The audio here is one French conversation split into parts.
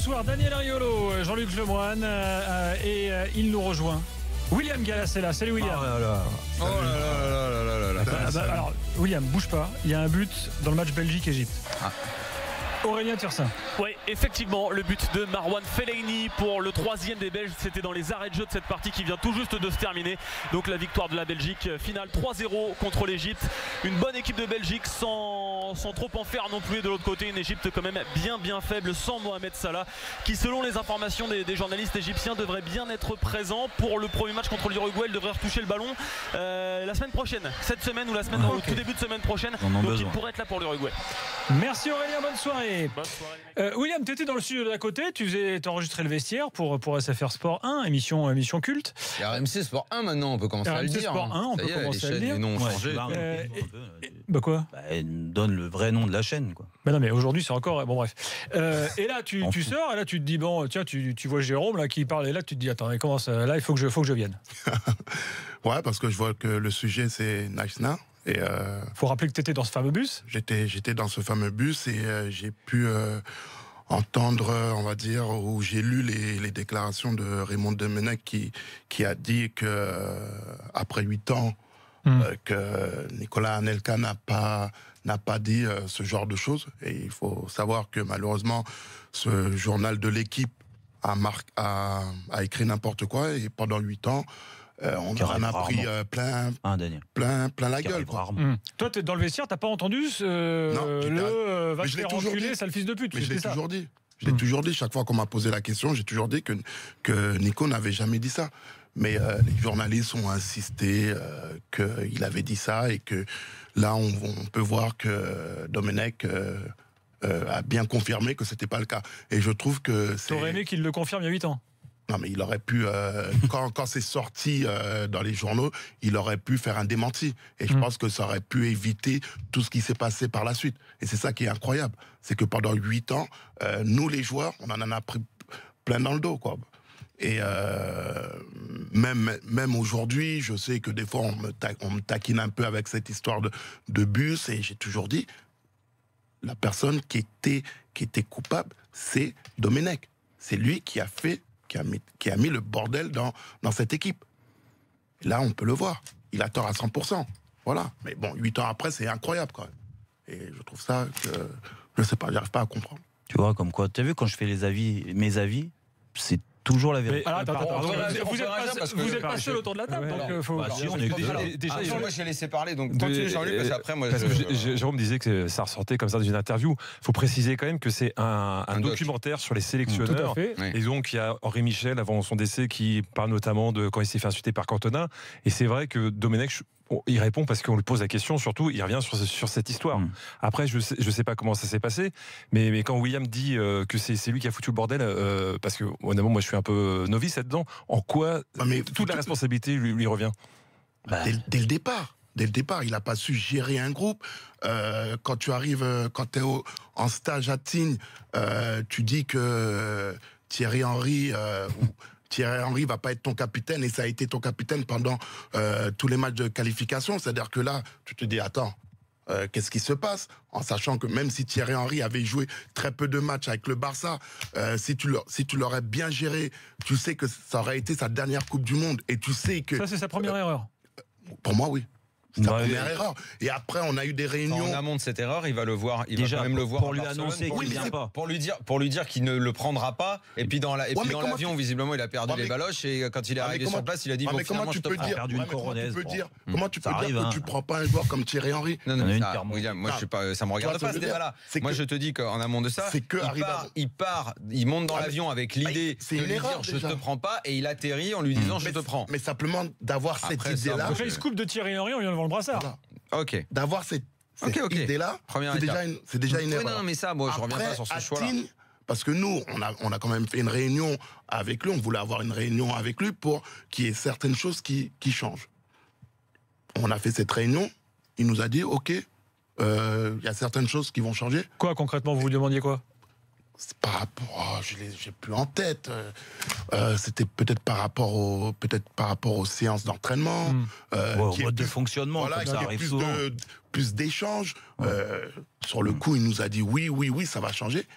soir, Daniel Ariolo, Jean-Luc Lemoine et il nous rejoint. William Gallas est là. Salut William. Oh là là. Oh là là là là. Alors, William, bouge pas. Il y a un but dans le match Belgique-Égypte. Aurélien Tursin. Oui, effectivement, le but de Marwan Fellaini pour le 3e des Belges. C'était dans les arrêts de jeu de cette partie qui vient tout juste de se terminer. Donc la victoire de la Belgique, finale 3-0 contre l'Égypte. Une bonne équipe de Belgique sans trop en faire non plus. De l'autre côté, une Égypte quand même bien faible sans Mohamed Salah, qui selon les informations des journalistes égyptiens devrait bien être présent pour le premier match contre l'Uruguay. Il devrait retoucher le ballon la semaine prochaine, cette semaine ou la semaine au tout début de semaine prochaine. Donc il pourrait être là pour l'Uruguay. Merci Aurélien, bonne soirée. Bonne soirée. William, tu étais dans le studio d'à côté, tu enregistrais le vestiaire pour SFR Sport 1, émission culte. Il y a RMC Sport 1 maintenant, on peut commencer à le dire. RMC Sport 1, on peut commencer à le dire. Les noms ont changé. Bah quoi? Elle donne le vrai nom de la chaîne, quoi. Bah non, mais aujourd'hui c'est encore. Bon, bref. Et là, tu sors, et là tu te dis, bon, tiens, tu vois Jérôme là, qui parle, et là tu te dis, attends, mais comment ça, là, il faut que je vienne. Ouais, parce que je vois que le sujet c'est Naïsna. Et faut rappeler que tu étais dans ce fameux bus. J'étais dans ce fameux bus et j'ai pu entendre, on va dire, où j'ai lu les déclarations de Raymond Domenech qui a dit que après 8 ans, que Nicolas Anelka n'a pas dit ce genre de choses. Et il faut savoir que malheureusement, ce journal de l'équipe a écrit n'importe quoi, et pendant 8 ans, on en a pris plein la gueule. Toi, t'es dans le vestiaire, t'as pas entendu va te faire enculer, sale fils de pute. Mais je l'ai toujours dit. Je l'ai toujours dit. Chaque fois qu'on m'a posé la question, j'ai toujours dit que Nico n'avait jamais dit ça. Mais les journalistes ont insisté qu'il avait dit ça, et que là, on peut voir que Domenech a bien confirmé que c'était pas le cas. Et je trouve que t'aurais aimé qu'il le confirme il y a 8 ans. Non, mais il aurait pu, quand c'est sorti dans les journaux, il aurait pu faire un démenti. Et je pense que ça aurait pu éviter tout ce qui s'est passé par la suite. Et c'est ça qui est incroyable. C'est que pendant 8 ans, nous les joueurs, on en a pris plein dans le dos, quoi. Et même aujourd'hui, je sais que des fois, on me taquine un peu avec cette histoire de bus. Et j'ai toujours dit, la personne qui était coupable, c'est Domenech. C'est lui qui a mis le bordel dans cette équipe. Et là, on peut le voir. Il a tort à 100%. Voilà. Mais bon, 8 ans après, c'est incroyable, quand même. Et je trouve ça que... Je sais pas, j'arrive pas à comprendre. Tu vois, comme quoi, tu as vu, quand je fais mes avis, c'est toujours la vérité. Alors, attends. Vous êtes pas seul autour de la table, donc faut... Déjà, moi, j'ai laissé parler, donc Jean-Luc, parce qu'après, moi... Jérôme disait que ça ressortait comme ça dans une interview. Il faut préciser quand même que c'est un documentaire sur les sélectionneurs. Tout à fait. Et donc, il y a Henri Michel, avant son décès, qui parle notamment de quand il s'est fait insulter par Cantona. Et c'est vrai que Domenech... il répond parce qu'on lui pose la question, surtout, il revient sur cette histoire. Après, je sais pas comment ça s'est passé, mais quand William dit que c'est lui qui a foutu le bordel, parce que honnêtement, moi je suis un peu novice là-dedans, en quoi toute la responsabilité lui revient? Dès le départ. Dès le départ, il n'a pas su gérer un groupe. Quand tu arrives, quand tu es en stage à Tignes, tu dis que Thierry Henry va pas être ton capitaine, et ça a été ton capitaine pendant tous les matchs de qualification. C'est-à-dire que là, tu te dis, attends, qu'est-ce qui se passe? En sachant que même si Thierry Henry avait joué très peu de matchs avec le Barça, si tu l'aurais bien géré, tu sais que ça aurait été sa dernière Coupe du Monde, et tu sais que... Ça, c'est sa première erreur. Pour moi, oui. C'est la première erreur. Et après, on a eu des réunions. En amont de cette erreur, il va le voir. Il déjà, va quand même le voir pour lui annoncer qu'il vient pas. Pour lui dire qu'il ne le prendra pas. Et puis dans l'avion, visiblement, il a perdu les baloches. Et quand il est arrivé sur place, il a dit bon, comment tu peux dire comment tu peux dire que tu prends pas un joueur comme Thierry Henry? Non, William, moi je suis pas, ça me regarde pas ce débat-là. Moi je te dis qu'en amont de ça, il monte dans l'avion avec l'idée de lui dire je te prends pas, et il atterrit en lui disant je te prends. Mais simplement d'avoir cette idée-là. Donc là, il se coupe de Thierry Henry en lui enlevant le brassard. Ok. D'avoir cette idée-là, c'est déjà une erreur. Non, mais ça, moi, je reviens pas sur ce choix-là. Parce que nous, on a quand même fait une réunion avec lui. On voulait avoir une réunion avec lui pour qu'il y ait certaines choses qui changent. On a fait cette réunion. Il nous a dit, OK, il y a certaines choses qui vont changer. Quoi, concrètement, vous vous demandiez quoi? C'est par rapport, j'ai plus en tête. C'était peut-être par rapport aux séances d'entraînement, au mode de fonctionnement, voilà, comme ça arrive souvent. Plus d'échanges. Sur le coup, il nous a dit oui, ça va changer.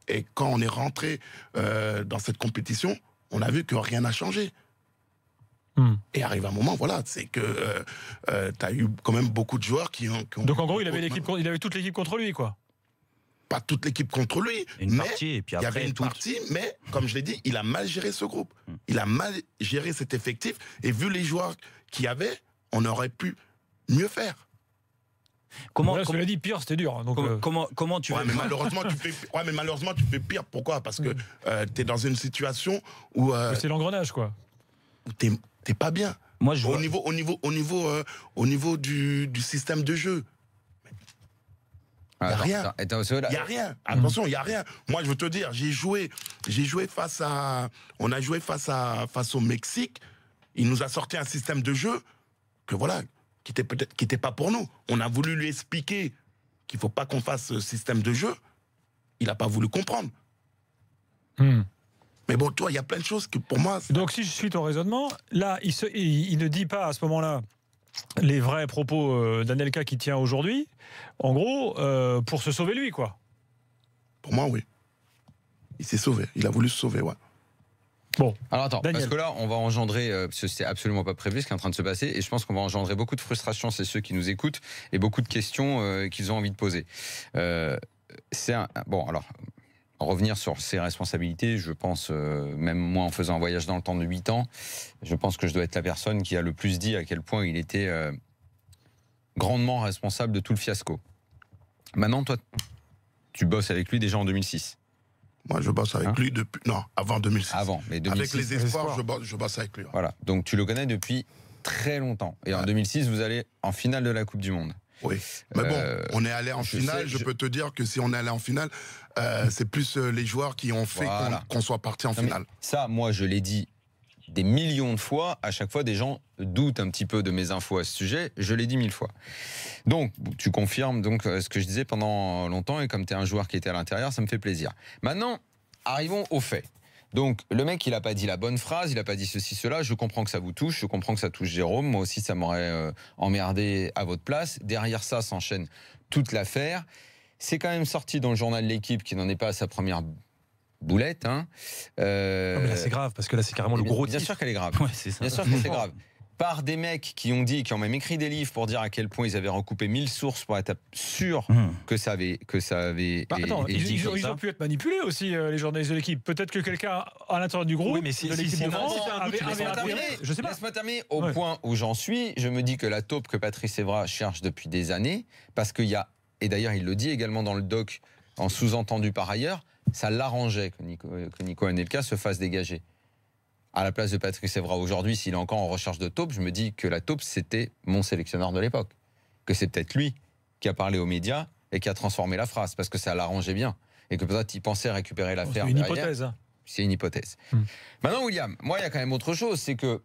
Et quand on est rentré dans cette compétition, on a vu que rien n'a changé. Et arrive un moment, voilà, c'est que tu as eu quand même beaucoup de joueurs qui ont... Donc en gros, il avait toute l'équipe contre lui, quoi. Pas toute l'équipe contre lui, une mais partie, et puis il y après, avait une partie, mais comme je l'ai dit, il a mal géré ce groupe. Il a mal géré cet effectif, et vu les joueurs qu'il y avait, on aurait pu mieux faire. Cela dit, pire, c'était dur. Donc comment tu mais malheureusement, tu fais pire. Pourquoi? Parce que tu es dans une situation où... c'est l'engrenage, quoi. Où t'es pas bien. Moi, je au niveau du système de jeu. Il n'y a rien. Il n'y a rien. Attention, il n'y a rien. Moi, je veux te dire, on a joué face au Mexique. Il nous a sorti un système de jeu que voilà, qui était pas pour nous. On a voulu lui expliquer qu'il ne faut pas qu'on fasse ce système de jeu. Il n'a pas voulu comprendre. Mais bon, toi, il y a plein de choses que pour moi... Donc, si je suis ton raisonnement, là, il ne dit pas à ce moment-là les vrais propos d'Anelka qui tient aujourd'hui, en gros, pour se sauver lui, quoi. Pour moi, oui. Il s'est sauvé. Il a voulu se sauver, ouais. Bon. Alors attends, Daniel. parce que là, on va engendrer, parce que c'est absolument pas prévu ce qui est en train de se passer, et je pense qu'on va engendrer beaucoup de frustration, c'est ceux qui nous écoutent, et beaucoup de questions qu'ils ont envie de poser. Bon, alors... revenir sur ses responsabilités, je pense, même moi en faisant un voyage dans le temps de 8 ans, je pense que je dois être la personne qui a le plus dit à quel point il était grandement responsable de tout le fiasco. Maintenant, toi, tu bosses avec lui déjà en 2006. Moi, je bosse avec lui depuis... Non, avant 2006. Avant, mais 2006. Avec les espoirs, je bosse avec lui. Ouais. Voilà, donc tu le connais depuis très longtemps. Et en 2006, vous allez en finale de la Coupe du Monde. Oui, mais bon, on est allé en finale. Je peux te dire que si on est allé en finale, c'est plus les joueurs qui ont fait qu'on soit parti en finale. Ça, moi, je l'ai dit des millions de fois. À chaque fois, des gens doutent un petit peu de mes infos à ce sujet. Je l'ai dit 1000 fois. Donc, tu confirmes donc ce que je disais pendant longtemps. Et comme tu es un joueur qui était à l'intérieur, ça me fait plaisir. Maintenant, arrivons aux faits. Donc, le mec, il n'a pas dit la bonne phrase, il n'a pas dit ceci, cela. Je comprends que ça vous touche, je comprends que ça touche Jérôme. Moi aussi, ça m'aurait emmerdé à votre place. Derrière ça s'enchaîne toute l'affaire. C'est quand même sorti dans le journal de l'Équipe, qui n'en est pas à sa première boulette. Hein. Non, mais là, c'est grave, parce que là, c'est carrément le gros titre. Bien sûr qu'elle est grave. Ouais, c'est ça. Bien sûr que c'est grave. Par des mecs qui ont dit, qui ont même écrit des livres pour dire à quel point ils avaient recoupé 1000 sources pour être sûrs que ça avait attends, ils ont pu être manipulés aussi, les journalistes de l'Équipe. Peut-être que quelqu'un à l'intérieur du groupe de l'Équipe de France je sais pas. Laisse-moi terminer. Au point où j'en suis, je me dis que la taupe que Patrice Evra cherche depuis des années, parce qu'il y a, et d'ailleurs il le dit également dans le doc, en sous-entendu par ailleurs, ça l'arrangeait que Nico Anelka se fasse dégager. À la place de Patrice Evra aujourd'hui, s'il est encore en recherche de taupe, je me dis que la taupe, c'était mon sélectionneur de l'époque. Que c'est peut-être lui qui a parlé aux médias et qui a transformé la phrase, parce que ça l'arrangeait bien. Et que peut-être il pensait récupérer l'affaire. C'est une hypothèse. Hein. C'est une hypothèse. Maintenant, William, moi, il y a quand même autre chose, c'est que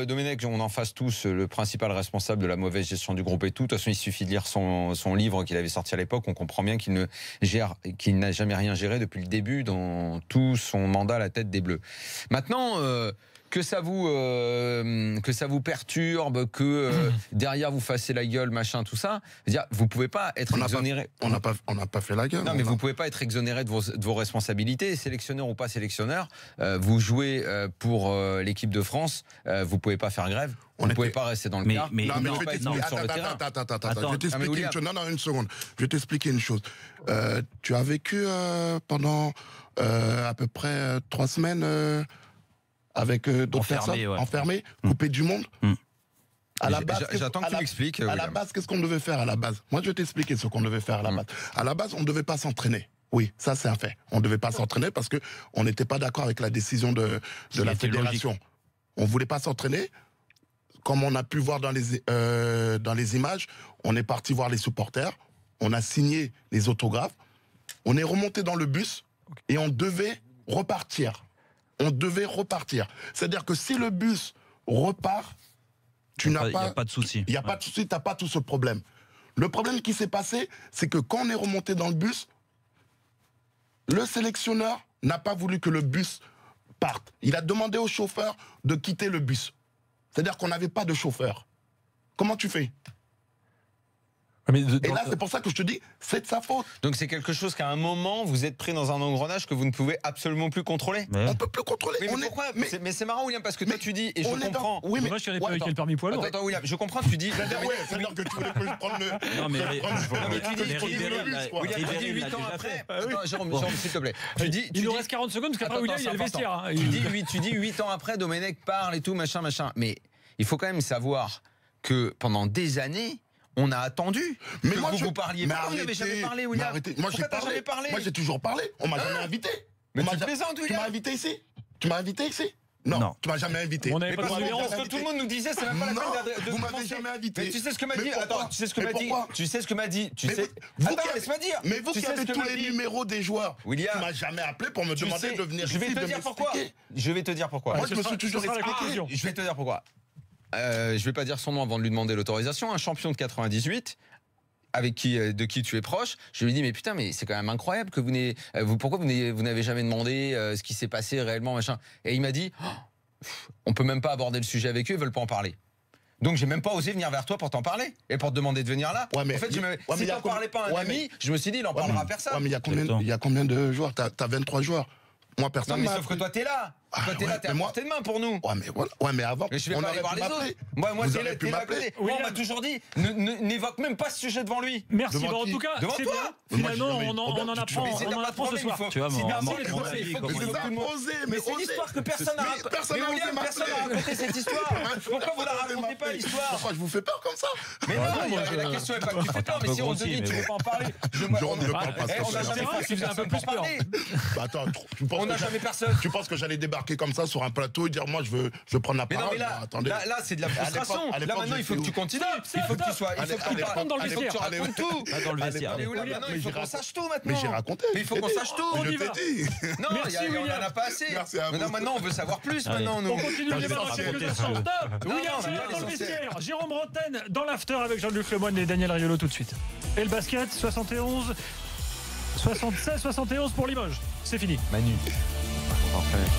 Domenech, on en fasse tous le principal responsable de la mauvaise gestion du groupe et tout. De toute façon, il suffit de lire son livre qu'il avait sorti à l'époque. On comprend bien qu'il n'a jamais rien géré depuis le début dans tout son mandat à la tête des Bleus. Maintenant, que ça vous perturbe, que derrière vous fassiez la gueule, machin, tout ça, vous pouvez pas être exonéré. On n'a pas fait la gueule. Non, mais vous pouvez pas être exonéré de vos responsabilités. Sélectionneur ou pas sélectionneur, vous jouez pour l'équipe de France, vous pouvez pas faire grève. Vous ne pouvez pas rester dans le car. Mais je vais t'expliquer une chose. Non, une seconde. Je vais t'expliquer une chose. Tu as vécu pendant à peu près 3 semaines avec d'autres personnes enfermées, coupées du monde. À la base, j'attends que tu m'expliques. À la base, qu'est-ce qu'on devait faire à la base? Moi, je vais t'expliquer ce qu'on devait faire à la base. À la base, on ne devait pas s'entraîner. Oui, ça c'est un fait. On ne devait pas s'entraîner parce qu'on n'était pas d'accord avec la décision de la fédération. On ne voulait pas s'entraîner. Comme on a pu voir dans les images, on est parti voir les supporters, on a signé les autographes, on est remonté dans le bus et on devait repartir. C'est-à-dire que si le bus repart, il n'y a pas de souci. Il n'y a pas de souci, tu n'as pas tout ce problème. Le problème qui s'est passé, c'est que quand on est remonté dans le bus, le sélectionneur n'a pas voulu que le bus parte. Il a demandé au chauffeur de quitter le bus. C'est-à-dire qu'on n'avait pas de chauffeur. Comment tu fais? Et là, c'est pour ça que je te dis, c'est de sa faute. Donc c'est quelque chose qu'à un moment, vous êtes pris dans un engrenage que vous ne pouvez absolument plus contrôler. On peut plus contrôler. Mais pourquoi Mais c'est marrant, William, parce que toi tu dis, et je comprends. Oui, mais moi je connais pas avec le permis poids lourd. Attends, William, je comprends, tu dis. c'est-à-dire que tu voulais que je prenne le. Non, mais tu dis, William, tu dis 8 ans après. Attends, Jérôme, s'il te plaît. Il nous reste 40 secondes parce qu'après William, il y a le vestiaire. Tu dis 8 ans après, Domenech parle et tout, machin. Mais il faut quand même savoir que pendant des années, on a attendu que vous parliez. Mais vous n'avez jamais parlé, William. Moi, j'ai parlé. Moi, j'ai toujours parlé. On m'a jamais invité. Mais tu plaisantes, William. Tu m'as invité ici Non, tu m'as jamais invité. On n'avait pas parce que tout le monde nous disait, c'est même pas la peine de vous m'avez jamais invité. Mais tu sais ce que m'a dit. Attends, tu sais ce que m'a dit. Tu sais ce que m'a dit. Attends, laisse-moi dire. Mais vous qui avez tous les numéros des joueurs, William, tu m'as jamais appelé pour me demander de venir ici. Je vais te dire pourquoi. Moi, je me suis toujours expliqué. Je vais te dire pourquoi. Je vais pas dire son nom avant de lui demander l'autorisation. Un champion de 98. De qui tu es proche, je lui ai dit mais putain mais c'est quand même incroyable que pourquoi vous n'avez jamais demandé ce qui s'est passé réellement machin. Et il m'a dit on peut même pas aborder le sujet avec eux, ils veulent pas en parler. Donc j'ai même pas osé venir vers toi pour t'en parler et pour te demander de venir là. En fait, si t'en parlais pas à un ami, je me suis dit il en parlera à personne. Ouais, mais il y a combien de joueurs? T'as 23 joueurs. Moi personne. Non mais sauf que toi t'es là. Toi t'es là, t'es à portée de main pour nous. Ouais mais avant. Mais je vais pas aller voir les autres. Moi t'es là à côté. Moi on m'a toujours dit n'évoque même pas ce sujet devant lui. Merci. Bon, en tout cas, c'est bien. Finalement, on en apprend ce soir. Tu vois, mais c'est l'histoire que personne n'a raconté cette histoire. Pourquoi vous la racontez pas l'histoire? Pourquoi je vous fais peur comme ça? Mais non, la question est pas que tu fais peur, mais si on te dit tu veux pas en parler. On ne parle pas de On n'a jamais fait un peu plus parler. Attends, on n'a jamais personne. Tu penses que j'allais débarquer comme ça sur un plateau et dire moi je veux prendre la parole? Mais là c'est de la frustration. Là maintenant il faut que tu continues. Il faut que tu sois. Il faut que tu racontes tout. Dans le vestiaire. Il faut qu'on sache tout maintenant. Mais j'ai raconté. Mais il faut qu'on sache tout. On y va. Non, on n'en a pas assez. Maintenant on veut savoir plus. Maintenant on continue le débat dans quelques instants. Stop. William dans le vestiaire. Jérôme Bretagne dans l'after avec Jean-Luc Lemoyne et Daniel Riolo tout de suite. Et le basket 76-71 pour Limoges. C'est fini. Manu. Parfait.